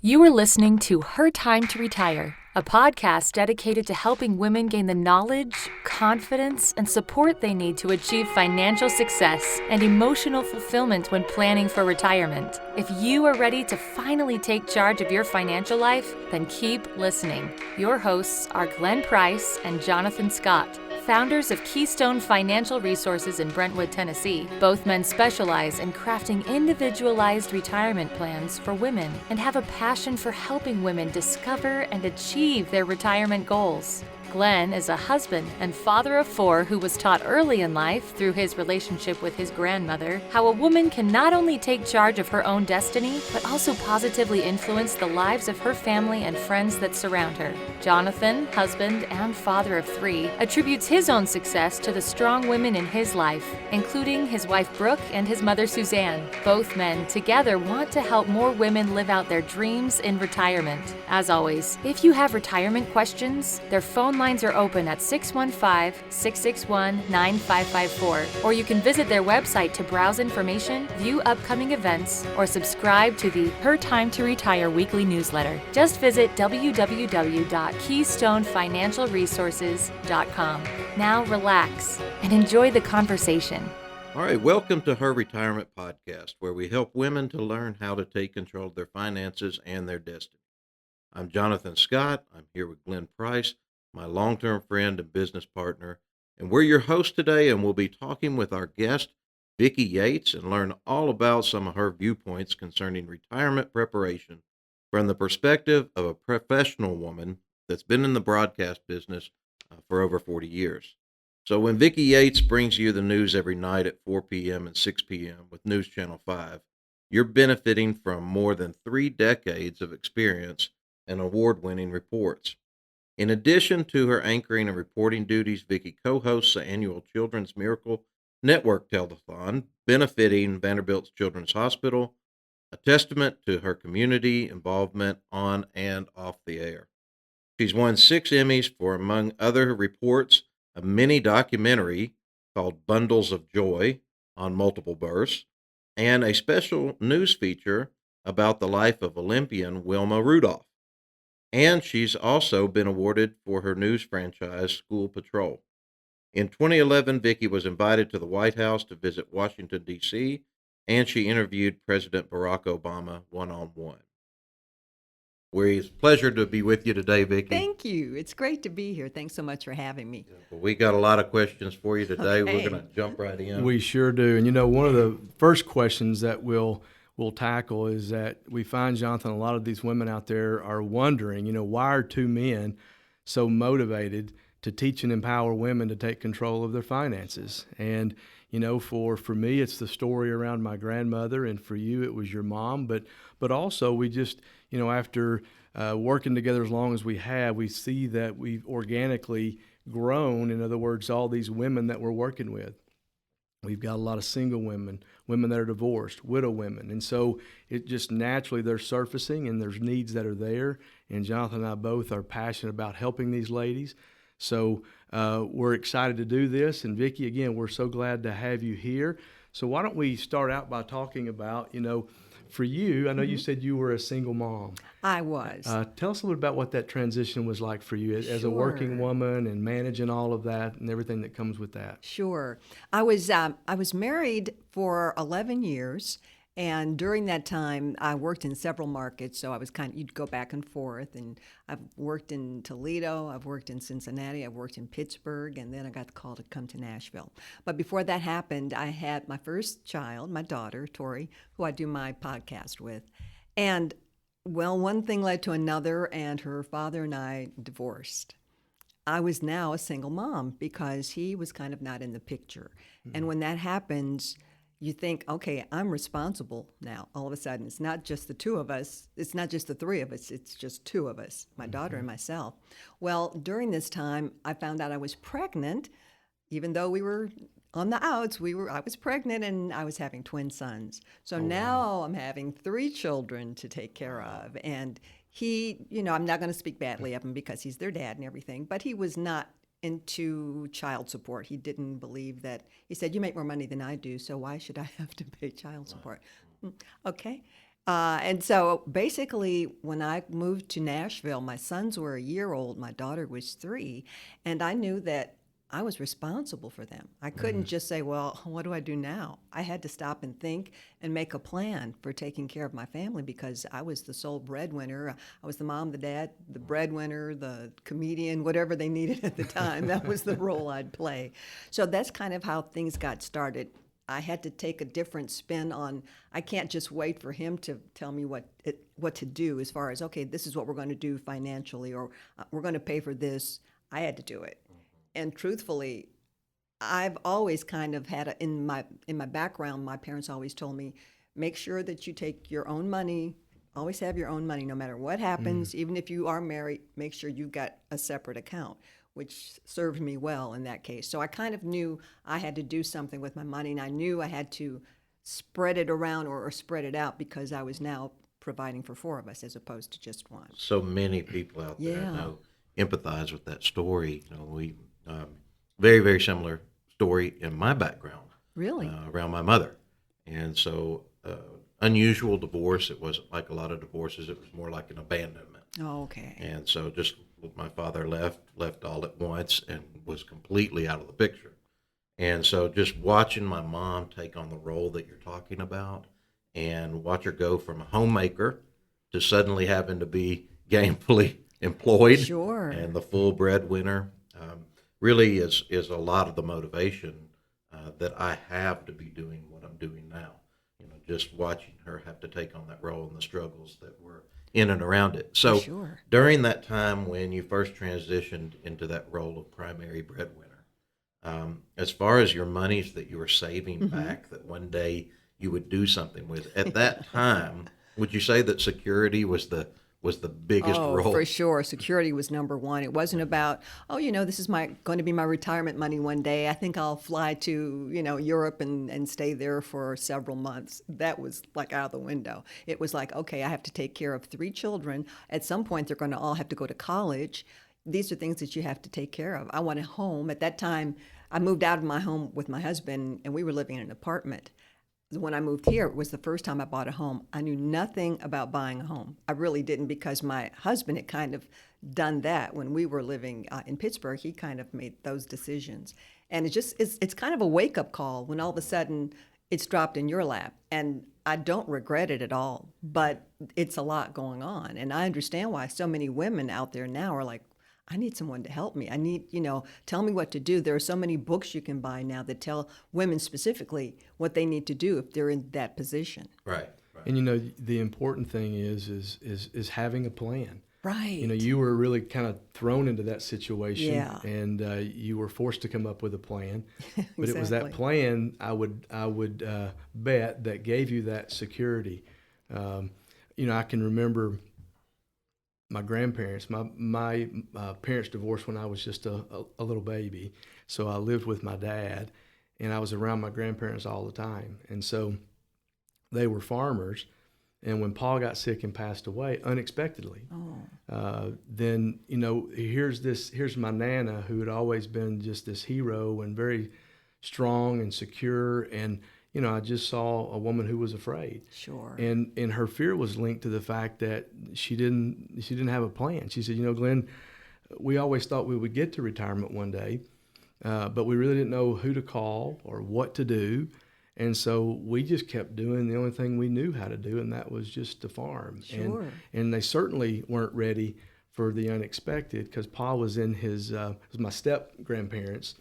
You are listening to Her Time to Retire, a podcast dedicated to helping women gain the knowledge, confidence, and support they need to achieve financial success and emotional fulfillment when planning for retirement. If you are ready to finally take charge of your financial life, then keep listening. Your hosts are Glenn Price and Jonathan Scott, founders of Keystone Financial Resources in Brentwood, Tennessee. Both men specialize in crafting individualized retirement plans for women and have a passion for helping women discover and achieve their retirement goals. Glenn is a husband and father of 4 who was taught early in life through his relationship with his grandmother how a woman can not only take charge of her own destiny, but also positively influence the lives of her family and friends that surround her. Jonathan, husband and father of 3, attributes his own success to the strong women in his life, including his wife Brooke and his mother Suzanne. Both men together want to help more women live out their dreams in retirement. As always, if you have retirement questions, their phone lines are open at 615-661-9554, or you can visit their website to browse information, view upcoming events, or subscribe to the Her Time to Retire weekly newsletter. Just visit www.keystonefinancialresources.com. Now relax and enjoy the conversation. All right, welcome to Her Retirement Podcast, where we help women to learn how to take control of their finances and their destiny. I'm Jonathan Scott. I'm here with Glenn Price, my long-term friend and business partner, and we're your hosts today, and we'll be talking with our guest, Vicki Yates, and learn all about some of her viewpoints concerning retirement preparation from the perspective of a professional woman that's been in the broadcast business for over 40 years. So when Vicki Yates brings you the news every night at 4 p.m. and 6 p.m. with NewsChannel 5, you're benefiting from more than 3 decades of experience and award-winning reports. In addition to her anchoring and reporting duties, Vicki co-hosts the annual Children's Miracle Network Telethon, benefiting Vanderbilt Children's Hospital, a testament to her community involvement on and off the air. She's won 6 Emmys for, among other reports, a mini documentary called Bundles of Joy on multiple births, and a special news feature about the life of Olympian Wilma Rudolph. And she's also been awarded for her news franchise, School Patrol. In 2011, Vicki was invited to the White House to visit Washington, D.C., and she interviewed President Barack Obama one-on-one. It's a pleasure to be with you today, Vicki. Thank you. It's great to be here. Thanks so much for having me. Well, we got a lot of questions for you today. Okay. We're going to jump right in. We sure do. And, one of the first questions that we'll tackle is that we find, Jonathan, a lot of these women out there are wondering, why are 2 men so motivated to teach and empower women to take control of their finances? And, for me, it's the story around my grandmother, and for you, it was your mom. But also we just, after working together as long as we have, we see that we've organically grown. In other words, all these women that we're working with. We've got a lot of single women, women that are divorced, widow women. And so it just naturally they're surfacing, and there's needs that are there. And Jonathan and I both are passionate about helping these ladies. So we're excited to do this. And Vicki, again, we're so glad to have you here. So why don't we start out by talking about, for you, I know you said you were a single mom. I was. Tell us a little about what that transition was like for you as a working woman and managing all of that and everything that comes with that. Sure. I was married for 11 years, and during that time, I worked in several markets. So I was you'd go back and forth, and I've worked in Toledo, I've worked in Cincinnati, I've worked in Pittsburgh, and then I got the call to come to Nashville. But before that happened, I had my first child, my daughter, Tori, who I do my podcast with. And well, one thing led to another, and her father and I divorced. I was now a single mom because he was kind of not in the picture. Mm-hmm. And when that happens, you think, okay, I'm responsible now. All of a sudden, it's not just the 2 of us. It's not just the 3 of us. It's just 2 of us, my daughter and myself. Well, during this time, I found out I was pregnant. Even though we were on the outs, I was pregnant, and I was having twin sons. So now I'm having 3 children to take care of. And he, I'm not going to speak badly of him because he's their dad and everything, but he was not into child support. He didn't believe that. He said, you make more money than I do, so why should I have to pay child support? Okay. And so basically, when I moved to Nashville, my sons were a year old, my daughter was 3, and I knew that I was responsible for them. I couldn't just say, well, what do I do now? I had to stop and think and make a plan for taking care of my family because I was the sole breadwinner. I was the mom, the dad, the breadwinner, the comedian, whatever they needed at the time. That was the role I'd play. So that's kind of how things got started. I had to take a different spin on, I can't just wait for him to tell me what to do as far as, okay, this is what we're going to do financially, or we're going to pay for this. I had to do it. And truthfully, I've always kind of had in my background, my parents always told me, make sure that you take your own money, always have your own money no matter what happens. Even if you are married, make sure you've got a separate account, which served me well in that case. So I kind of knew I had to do something with my money, and I knew I had to spread it around or spread it out because I was now providing for 4 of us as opposed to just one. So many people out there Yeah. know, empathize with that story. We very, very similar story in my background. Really? Around my mother. And so unusual divorce. It wasn't like a lot of divorces. It was more like an abandonment. Oh, okay. And so just my father left all at once and was completely out of the picture. And so just watching my mom take on the role that you're talking about and watch her go from a homemaker to suddenly having to be gainfully employed Sure. and the full breadwinner really is a lot of the motivation that I have to be doing what I'm doing now. Just watching her have to take on that role and the struggles that were in and around it. So Sure. during that time when you first transitioned into that role of primary breadwinner, as far as your monies that you were saving back that one day you would do something with, at that time, would you say that security was the biggest role? For sure. Security was number one. It wasn't about, this is going to be my retirement money one day. I think I'll fly to, Europe and stay there for several months. That was like out of the window. It was like, okay, I have to take care of 3 children. At some point, they're going to all have to go to college. These are things that you have to take care of. I want a home. At that time, I moved out of my home with my husband, and we were living in an apartment. When I moved here, it was the first time I bought a home. I knew nothing about buying a home. I really didn't, because my husband had kind of done that when we were living in Pittsburgh. He kind of made those decisions. And it's kind of a wake-up call when all of a sudden it's dropped in your lap. And I don't regret it at all, but it's a lot going on. And I understand why so many women out there now are like, I need someone to help me. I need, tell me what to do. There are so many books you can buy now that tell women specifically what they need to do if they're in that position. Right. And the important thing is having a plan. Right. You were really kind of thrown into that situation, Yeah. and you were forced to come up with a plan. But it was Exactly. that plan, I would bet, that gave you that security. I can remember my grandparents. My parents divorced when I was just a little baby, so I lived with my dad, and I was around my grandparents all the time. And so they were farmers, and when Paul got sick and passed away unexpectedly, then here's my Nana, who had always been just this hero and very strong and secure, and I just saw a woman who was afraid. Sure. And her fear was linked to the fact that she didn't have a plan. She said, Glenn, we always thought we would get to retirement one day, but we really didn't know who to call or what to do. And so we just kept doing the only thing we knew how to do, and that was just to farm. Sure. And they certainly weren't ready for the unexpected, because Paul was in his, it was my step-grandparents.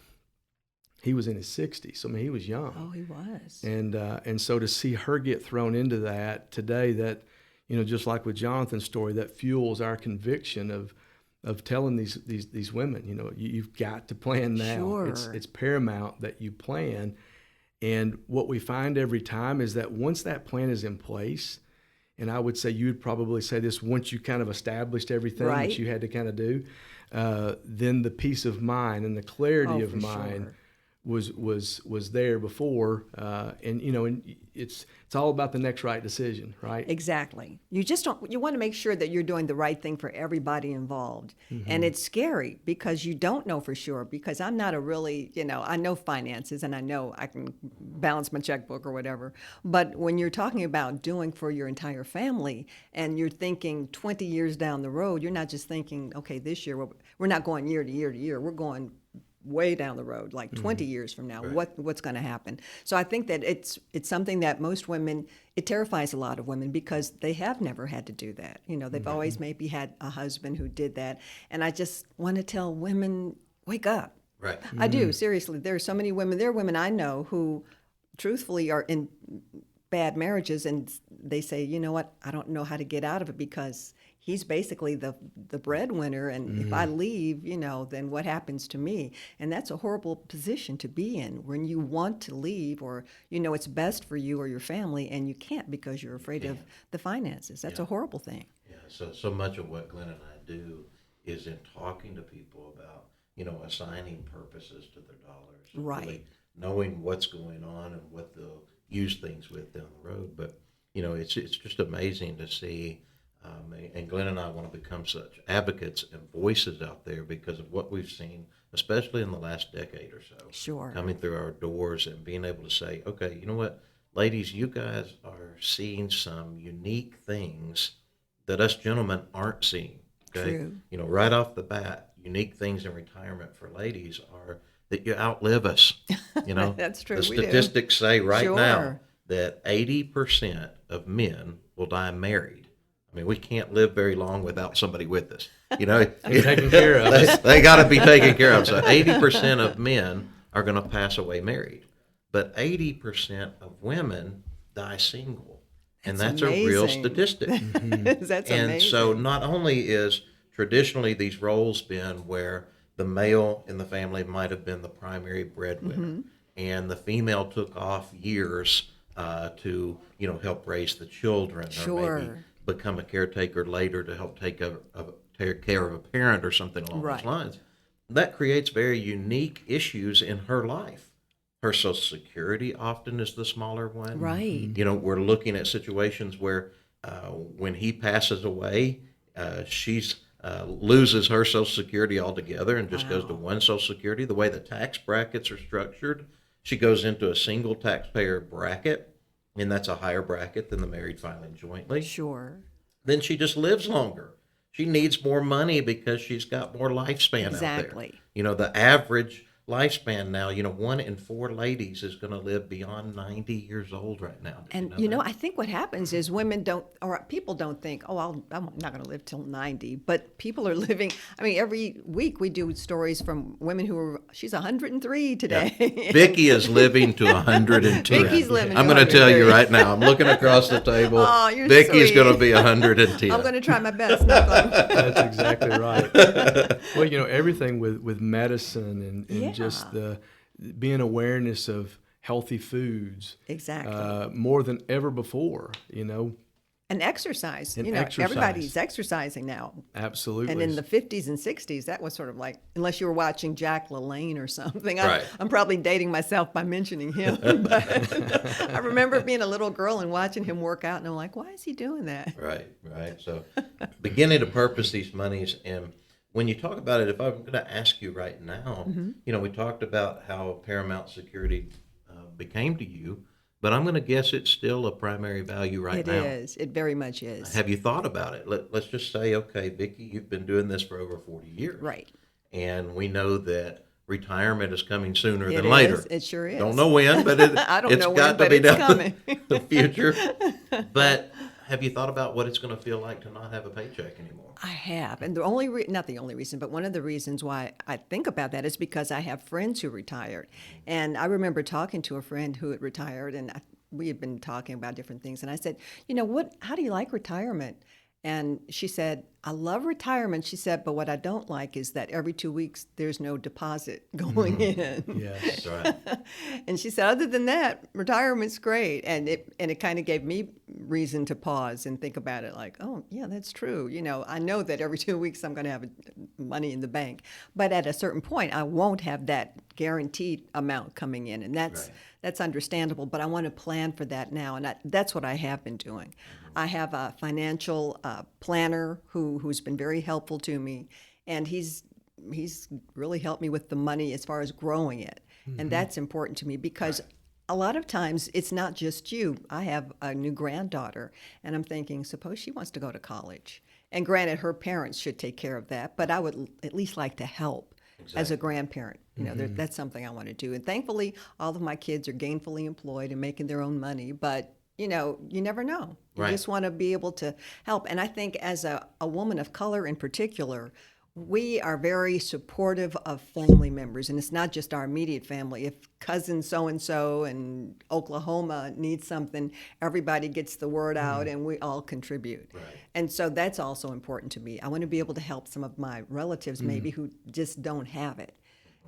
He was in his 60s, so he was young. Oh, he was. And so to see her get thrown into that today, that, just like with Jonathan's story, that fuels our conviction of telling these women, you've got to plan now. Sure. It's paramount that you plan. And what we find every time is that once that plan is in place, and I would say you'd probably say this, once you kind of established everything Right. that you had to kind of do, then the peace of mind and the clarity Oh, of for mind sure. was there before, and it's all about the next right decision, right? Exactly. You want to make sure that you're doing the right thing for everybody involved. And it's scary because you don't know for sure, because I'm not a really, I know finances and I know I can balance my checkbook or whatever. But when you're talking about doing for your entire family and you're thinking 20 years down the road, you're not just thinking, okay, this year, we're not going year to year to year. We're going way down the road, like 20 years from now. Right. What's going to happen? So I think that it's something that most women, it terrifies a lot of women because they have never had to do that. They've always maybe had a husband who did that. And I just want to tell women, wake up. Right. I do, seriously. There are so many women. There are women I know who truthfully are in bad marriages and they say, you know what, I don't know how to get out of it because he's basically the breadwinner, and if I leave, then what happens to me? And that's a horrible position to be in when you want to leave, or it's best for you or your family, and you can't because you're afraid of the finances. That's a horrible thing. Yeah. So much of what Glenn and I do is in talking to people about assigning purposes to their dollars, Right? really knowing what's going on and what they'll use things with down the road. But it's just amazing to see. And Glenn and I want to become such advocates and voices out there because of what we've seen, especially in the last decade or so. Sure. Coming through our doors and being able to say, okay, you know what, ladies, you guys are seeing some unique things that us gentlemen aren't seeing. Okay. True. Right off the bat, unique things in retirement for ladies are that you outlive us. That's true. The We do. statistics say right now Sure. that 80% of men will die married. I mean, we can't live very long without somebody with us. Taken care of. They got to be taken care of. So 80% of men are going to pass away married, but 80% of women die single, and that's a real amazing. statistic. That's And amazing. so not only is traditionally these roles been where the male in the family might have been the primary breadwinner, and the female took off years to help raise the children, or maybe become a caretaker later to help take care of a parent or something along Right. those lines. That creates very unique issues in her life. Her Social Security often is the smaller one. Right. We're looking at situations where when he passes away, she's loses her Social Security altogether and just goes to one Social Security. The way the tax brackets are structured, she goes into a single taxpayer bracket, and that's a higher bracket than the married filing jointly. Sure. Then she just lives longer. She needs more money because she's got more lifespan out there. Exactly. The average lifespan now, 1 in 4 ladies is going to live beyond 90 years old right now. Did And that? I think what happens is women don't, or people don't think, oh, I'm not going to live till 90. But people are living. I mean, every week we do stories from women who are. She's 103 today. Yeah. Vicki is living to 110. Vicki's living to I'm going to tell you 103. right now. I'm looking across the table. Oh, you're Vicki's sweet. going to be 110. I'm going to try my best. Knock on- That's exactly right. Well, everything with medicine and just the being awareness of healthy foods, Exactly. more than ever before. And exercise. And Everybody's exercising now. Absolutely. And in the 50s and 60s, that was sort of like, unless you were watching Jack LaLanne or something. Right. I'm probably dating myself by mentioning him. But I remember being a little girl and watching him work out, and I'm like, why is he doing that? Right. So beginning to purpose these monies. And when you talk about it, if I'm going to ask you right now, we talked about how paramount security became to you, but I'm going to guess it's still a primary value right now. It is. It very much is. Have you thought about it? Let's just say, okay, Vicki, you've been doing this for over 40 years. Right. And we know that retirement is coming sooner It than is. later. It sure is. Don't know when, but I don't it's know got when, to be but it's down coming. the future. But have you thought about what it's going to feel like to not have a paycheck anymore? I have. And the only not the only reason, but one of the reasons why I think about that is because I have friends who retired. And I remember talking to a friend who had retired, and we had been talking about different things. And I said, how do you like retirement? And she said, I love retirement, she said, but what I don't like is that every 2 weeks there's no deposit going in. Yes. That's right. And she said, other than that, retirement's great. And it kind of gave me reason to pause and think about it like, oh, yeah, that's true. You know, I know that every 2 weeks I'm going to have money in the bank. But at a certain point, I won't have that guaranteed amount coming in. And that's understandable. But I want to plan for that now. And that's what I have been doing. I have a financial planner who's been very helpful to me. And he's really helped me with the money as far as growing it. And that's important to me because a lot of times it's not just you. I have a new granddaughter, and I'm thinking, suppose she wants to go to college. And granted, her parents should take care of that, but I would at least like to help as a grandparent. You know, that's something I want to do. And thankfully, all of my kids are gainfully employed and making their own money, but you know, you never know. You just want to be able to help. And I think as a woman of color in particular, we are very supportive of family members. And it's not just our immediate family. If cousin so-and-so in Oklahoma needs something, everybody gets the word out and we all contribute. Right. And so that's also important to me. I want to be able to help some of my relatives maybe who just don't have it.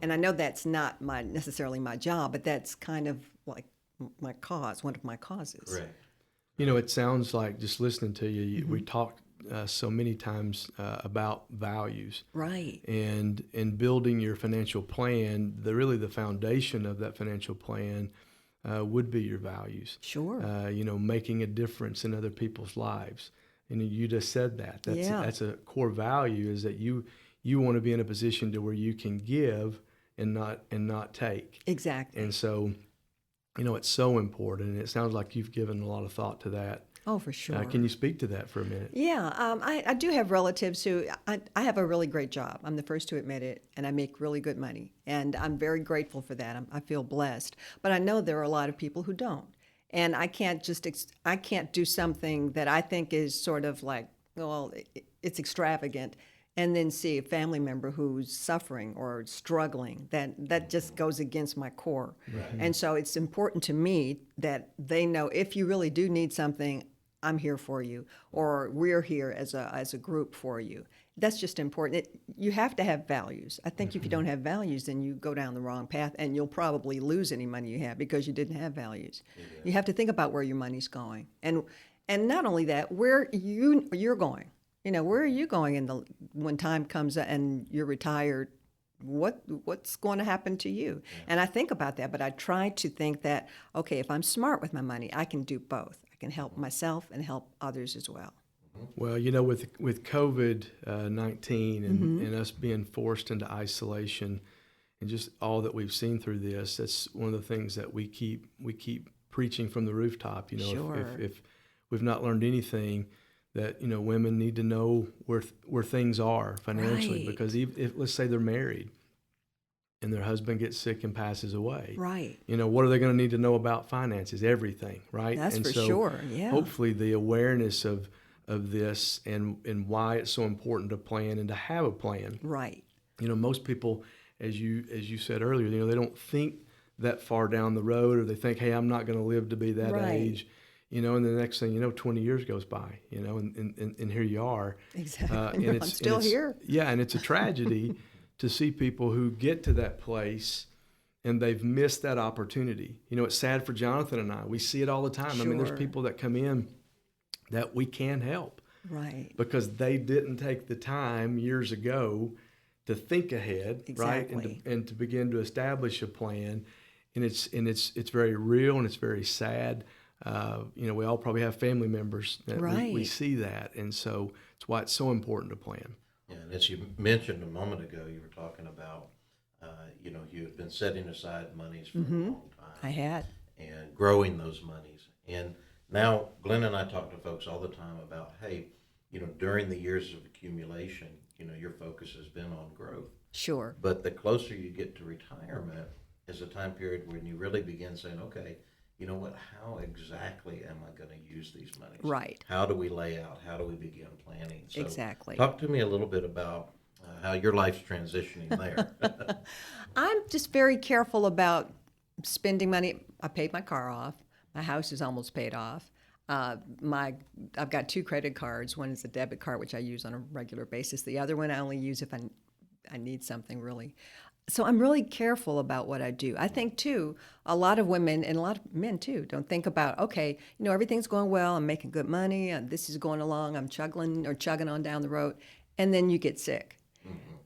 And I know that's not necessarily my job, but that's kind of like my cause, one of my causes. Right. You know, it sounds like just listening to you, we talked so many times about values. Right. And in building your financial plan, the foundation of that financial plan would be your values. Sure. You know, making a difference in other people's lives. And you just said that. That's a core value, is that you want to be in a position to where you can give and not take. Exactly. And so, you know, it's so important, and it sounds like you've given a lot of thought to that. Oh, for sure. Can you speak to that for a minute? Yeah, I do have relatives who, I have a really great job. I'm the first to admit it, and I make really good money. And I'm very grateful for that. I feel blessed. But I know there are a lot of people who don't. And I can't do something that I think is sort of like, well, it's extravagant, and then see a family member who's suffering or struggling. That just goes against my core. Right. And so it's important to me that they know, if you really do need something, I'm here for you, or we're here as a group for you. That's just important. You have to have values. I think if you don't have values, then you go down the wrong path, and you'll probably lose any money you have because you didn't have values. Yeah. You have to think about where your money's going, and not only that, where you're going. You know, where are you going when time comes and you're retired? What's going to happen to you? Yeah. And I think about that, but I try to think that, okay, if I'm smart with my money, I can do both. I can help myself and help others as well. Well, you know, with COVID-19 and us being forced into isolation, and just all that we've seen through this, that's one of the things that we keep preaching from the rooftop. You know, sure. if we've not learned anything, that, you know, women need to know where things are financially, right. Because if let's say they're married and their husband gets sick and passes away, right? You know, what are they going to need to know about finances? Everything, right? That's and for so sure. Yeah. Hopefully, the awareness of this and why it's so important to plan and to have a plan. Right. You know, most people, as you said earlier, you know, they don't think that far down the road, or they think, hey, I'm not going to live to be that age. You know, and the next thing you know, 20 years goes by, you know, and here you are. Exactly. And I'm still here. Yeah, and it's a tragedy to see people who get to that place and they've missed that opportunity. You know, it's sad for Jonathan and I. We see it all the time. Sure. I mean, there's people that come in that we can help. Right. Because they didn't take the time years ago to think ahead, exactly. Right? And to begin to establish a plan. And it's very real, and it's very sad. You know, we all probably have family members that we see that, and so it's why it's so important to plan. Yeah, and as you mentioned a moment ago, you were talking about, you know, you had been setting aside monies for a long time. I had. And growing those monies. And now Glenn and I talk to folks all the time about, hey, you know, during the years of accumulation, you know, your focus has been on growth. Sure. But the closer you get to retirement is a time period when you really begin saying, okay, you know what, how exactly am I going to use these monies? Right. How do we lay out? How do we begin planning? So exactly. Talk to me a little bit about how your life's transitioning there. I'm just very careful about spending money. I paid my car off. My house is almost paid off. I've got 2 credit cards. One is a debit card, which I use on a regular basis. The other one I only use if I need something really. So I'm really careful about what I do. I think too, a lot of women and a lot of men too don't think about, okay, everything's going well, I'm making good money, and this is going along, I'm chugging on down the road, and then you get sick.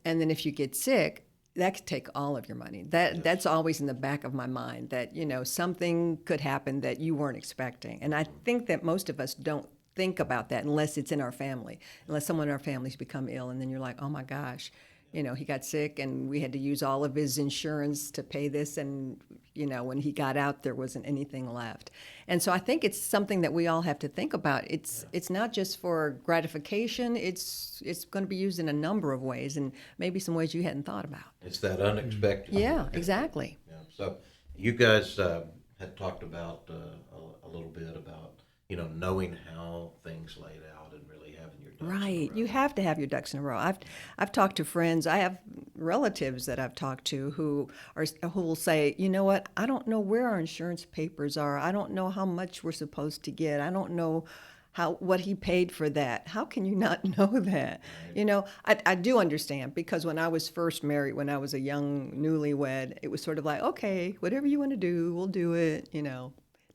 And then if you get sick, that could take all of your money. That's always in the back of my mind, that something could happen that you weren't expecting. And I think that most of us don't think about that unless it's in our family, unless someone in our family's become ill, and then you're like, oh my gosh, he got sick and we had to use all of his insurance to pay this, and when he got out there wasn't anything left. And so I think it's something that we all have to think about. It's not just for gratification, it's going to be used in a number of ways, and maybe some ways you hadn't thought about. It's that unexpected. Yeah, exactly. Yeah. So you guys had talked about a little bit about knowing how things laid out and really having your ducks in a Right. row. You have to have your ducks in a row. I've talked to friends. I have relatives that I've talked to who will say, you know what? I don't know where our insurance papers are. I don't know how much we're supposed to get. I don't know what he paid for that. How can you not know that? I do understand, because when I was first married, when I was a young newlywed, it was sort of like, okay, whatever you want to do, we'll do it.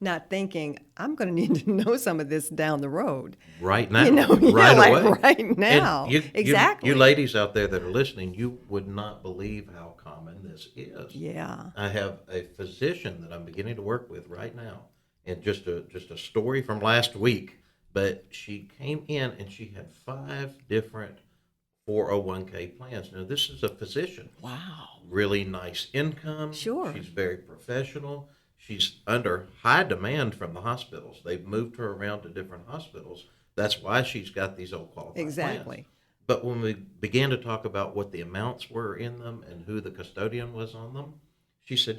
Not thinking I'm going to need to know some of this down the road. Right now, right right away. away. Right now. And Exactly. You ladies out there that are listening, you would not believe how common this is. Yeah. I have a physician that I'm beginning to work with right now, and just a story from last week. But she came in and she had 5 different 401k plans. Now, this is a physician. Wow. Really nice income. Sure. She's very professional. She's under high demand from the hospitals. They've moved her around to different hospitals. That's why she's got these old qualified Exactly. plans. But when we began to talk about what the amounts were in them and who the custodian was on them, she said,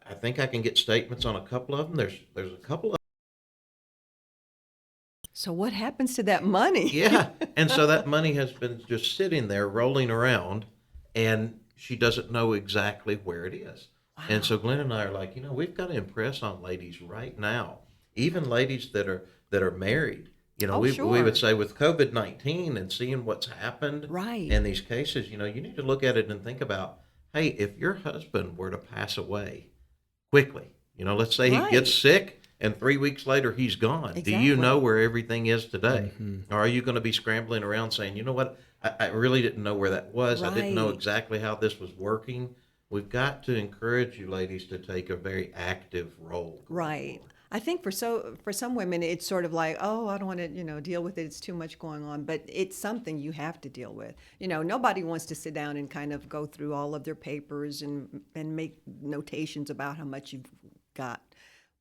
I think I can get statements on a couple of them. There's a couple of So what happens to that money? Yeah. And so that money has been just sitting there rolling around, and she doesn't know exactly where it is. Wow. And so Glenn and I are like, we've got to impress on ladies right now, even ladies that are married. We would say with COVID-19 and seeing what's happened Right. in these cases, you need to look at it and think about, hey, if your husband were to pass away quickly, let's say Right. he gets sick, and 3 weeks later he's gone. Exactly. Do you know where everything is today? Mm-hmm. Or are you going to be scrambling around saying, you know what, I really didn't know where that was. I didn't know Right. exactly how this was working. We've got to encourage you ladies to take a very active role. Right. I think for some women, it's sort of like, oh, I don't want to, deal with it. It's too much going on. But it's something you have to deal with. Nobody wants to sit down and kind of go through all of their papers and make notations about how much you've got.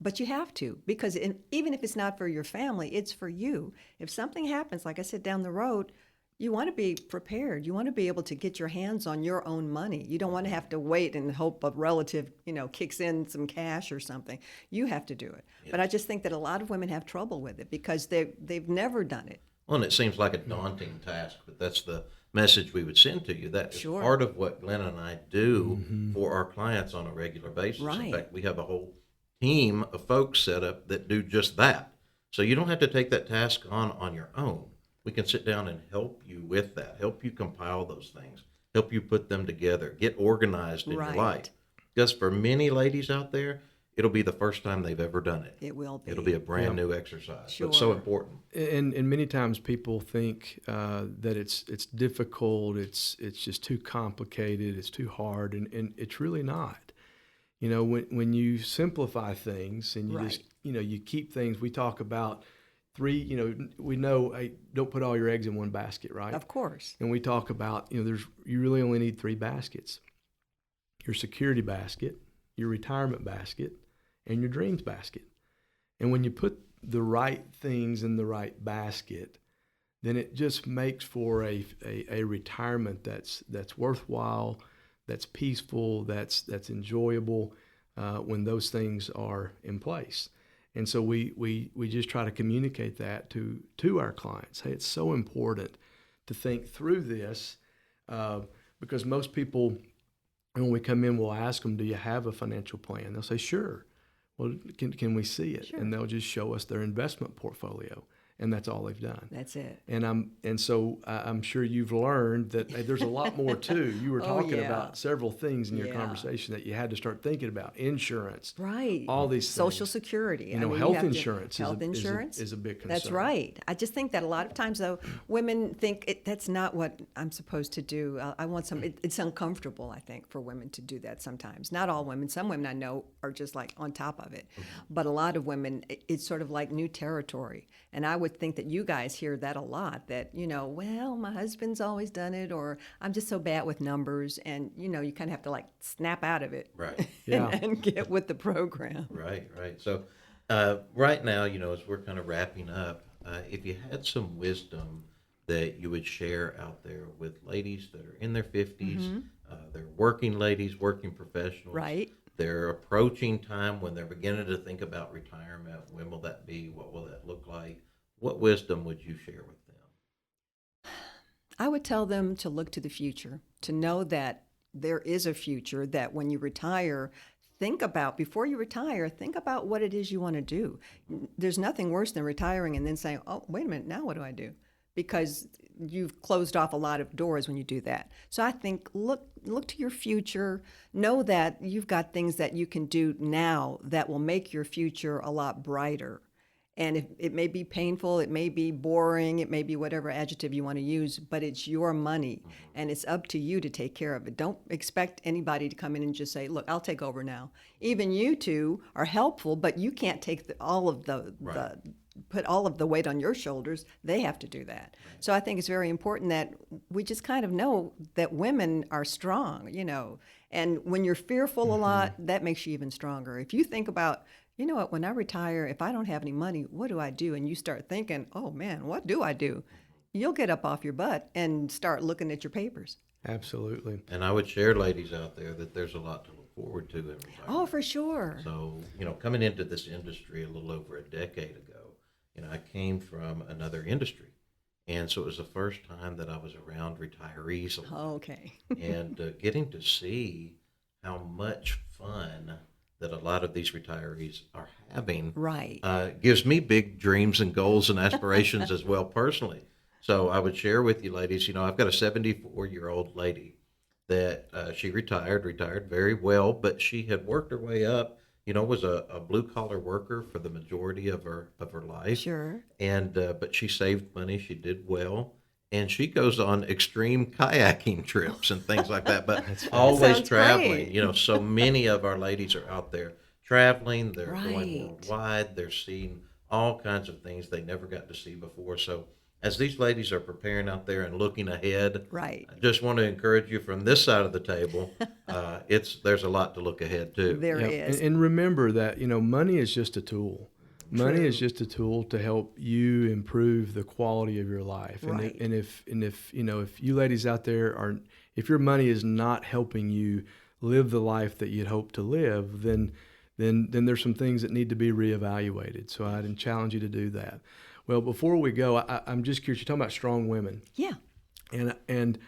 But you have to, because even if it's not for your family, it's for you. If something happens, like I said, down the road, you want to be prepared. You want to be able to get your hands on your own money. You don't want to have to wait and hope a relative, kicks in some cash or something. You have to do it. Yes. But I just think that a lot of women have trouble with it because they've never done it. Well, and it seems like a daunting task, but that's the message we would send to you. That is Sure. part of what Glenn and I do for our clients on a regular basis. Right. In fact, we have a whole team of folks set up that do just that. So you don't have to take that task on your own. We can sit down and help you with that, help you compile those things, help you put them together, get organized in Right. your life. Because for many ladies out there, it'll be the first time they've ever done it. It will be. It'll be a brand new exercise. Sure. But it's so important. And many times people think that it's difficult, it's just too complicated, it's too hard, and it's really not. When you simplify things and you Right. just you keep things. We talk about 3. We know, hey, don't put all your eggs in one basket, right? Of course. And we talk about you really only need 3 baskets: your security basket, your retirement basket, and your dreams basket. And when you put the right things in the right basket, then it just makes for a retirement that's worthwhile, that's peaceful, that's enjoyable when those things are in place. And so we just try to communicate that to our clients. Hey, it's so important to think through this because most people, when we come in, we'll ask them, do you have a financial plan? They'll say, sure. well, can we see it? Sure. And they'll just show us their investment portfolio. And that's all they've done. That's it. And so I'm sure you've learned that there's a lot more too. You were talking yeah. about several things in your Yeah. conversation that you had to start thinking about: insurance, Right. all these Social things. Security. You know, you health have to- insurance health insurance is a big concern. That's right. I just think that a lot of times, though, women think that's not what I'm supposed to do. I want some. It's uncomfortable, I think, for women to do that sometimes. Not all women. Some women I know are just like on top of it, but a lot of women, it's sort of like new territory. And I would think that you guys hear that a lot. That well, my husband's always done it, or I'm just so bad with numbers, and you kind of have to like snap out of it, Right. Yeah. and get with the program. Right. So right now, as we're kind of wrapping up, if you had some wisdom that you would share out there with ladies that are in their 50s, they're working ladies, working professionals. Right. They're approaching time when they're beginning to think about retirement. When will that be? What will that look like? What wisdom would you share with them? I would tell them to look to the future, to know that there is a future, that when you retire, before you retire, think about what it is you want to do. There's nothing worse than retiring and then saying, oh, wait a minute, now what do I do? Because you've closed off a lot of doors when you do that. So I think look to your future. Know that you've got things that you can do now that will make your future a lot brighter. And it may be painful, it may be boring, it may be whatever adjective you want to use, but it's your money, and it's up to you to take care of it. Don't expect anybody to come in and just say, look, I'll take over now. Even you two are helpful, but you can't take all of put all of the weight on your shoulders. They have to do that. So I think it's very important that we just kind of know that women are strong, and when you're fearful a lot, that makes you even stronger. If you think about, you know what, when I retire, if I don't have any money, what do I do? And you start thinking, oh man, what do I do? You'll get up off your butt and start looking at your papers. Absolutely. And I would share, ladies out there, that there's a lot to look forward to in retirement. Oh, for sure. So, coming into this industry a little over a decade ago, I came from another industry. And so it was the first time that I was around retirees a lot. Okay. And getting to see how much fun that a lot of these retirees are having Right. Gives me big dreams and goals and aspirations as well personally. So I would share with you, ladies, I've got a 74-year-old lady that she retired very well, but she had worked her way up, was a blue-collar worker for the majority of her life. Sure. And but she saved money, she did well, and she goes on extreme kayaking trips and things like that, but always Sounds traveling. great. So many of our ladies are out there traveling, they're going Right. worldwide, they're seeing all kinds of things they never got to see before. So as these ladies are preparing out there and looking ahead, Right. I just want to encourage you from this side of the table, there's a lot to look ahead to. There Yeah, is. and remember that money is just a tool. Money is just a tool to help you improve the quality of your life. Right. And if you ladies out there if your money is not helping you live the life that you'd hope to live, then there's some things that need to be reevaluated. So I'd challenge you to do that. Well, before we go, I'm just curious. You're talking about strong women. Yeah. And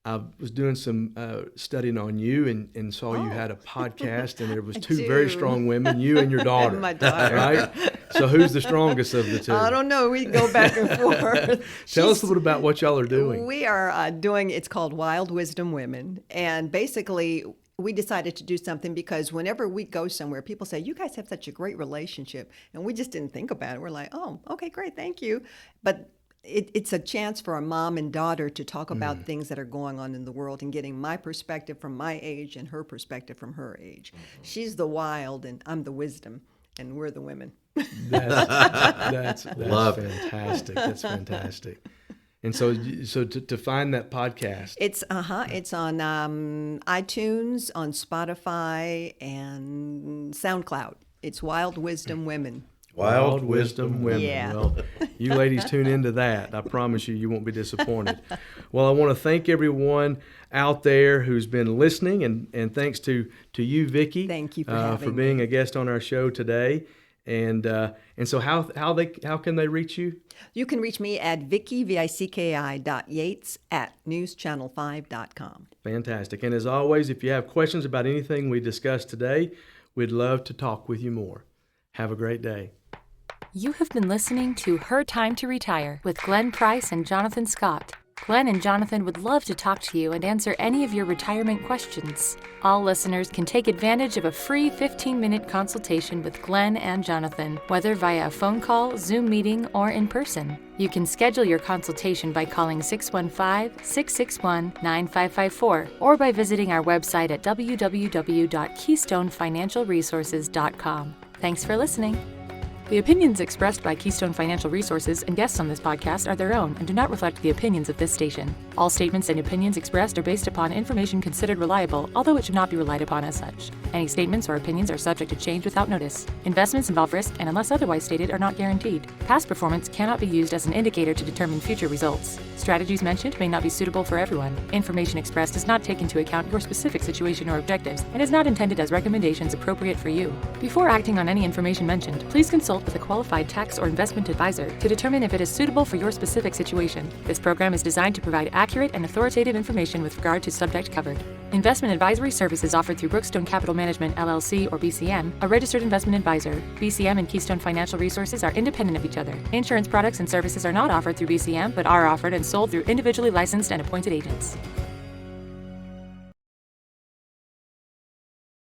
I was doing some studying on you and saw you had a podcast, and there was two very strong women, you and your daughter. My daughter. Right? So who's the strongest of the two? I don't know. We go back and forth. Tell us a little bit about what y'all are doing. We are doing, it's called Wild Wisdom Women. And basically, we decided to do something because whenever we go somewhere, people say, you guys have such a great relationship. And we just didn't think about it. We're like, oh, okay, great, thank you. But it's a chance for a mom and daughter to talk about things that are going on in the world and getting my perspective from my age and her perspective from her age. She's the wild and I'm the wisdom, and we're the women. That's Love it. fantastic. That's fantastic. And so to find that podcast, It's on iTunes, on Spotify, and SoundCloud. It's Wild Wisdom Women. Wild Wisdom Women. Yeah. Well, you ladies tune into that. I promise you won't be disappointed. Well, I want to thank everyone out there who's been listening, and thanks to you, Vicki. Thank you for having me. being a guest on our show today. And so how can they reach you? You can reach me at Vicki, Vicki.Yates at NewsChannel5.com. Fantastic. And as always, if you have questions about anything we discussed today, we'd love to talk with you more. Have a great day. You have been listening to Her Time to Retire with Glenn Price and Jonathan Scott. Glenn and Jonathan would love to talk to you and answer any of your retirement questions. All listeners can take advantage of a free 15-minute consultation with Glenn and Jonathan, whether via a phone call, Zoom meeting, or in person. You can schedule your consultation by calling 615-661-9554 or by visiting our website at www.keystonefinancialresources.com. Thanks for listening. The opinions expressed by Keystone Financial Resources and guests on this podcast are their own and do not reflect the opinions of this station. All statements and opinions expressed are based upon information considered reliable, although it should not be relied upon as such. Any statements or opinions are subject to change without notice. Investments involve risk and, unless otherwise stated, are not guaranteed. Past performance cannot be used as an indicator to determine future results. Strategies mentioned may not be suitable for everyone. Information expressed does not take into account your specific situation or objectives and is not intended as recommendations appropriate for you. Before acting on any information mentioned, please consult with a qualified tax or investment advisor to determine if it is suitable for your specific situation. This program is designed to provide accurate and authoritative information with regard to subject covered. Investment advisory services offered through Brookstone Capital Management, LLC, or BCM, a registered investment advisor. BCM and Keystone Financial Resources are independent of each other. Insurance products and services are not offered through BCM, but are offered and sold through individually licensed and appointed agents.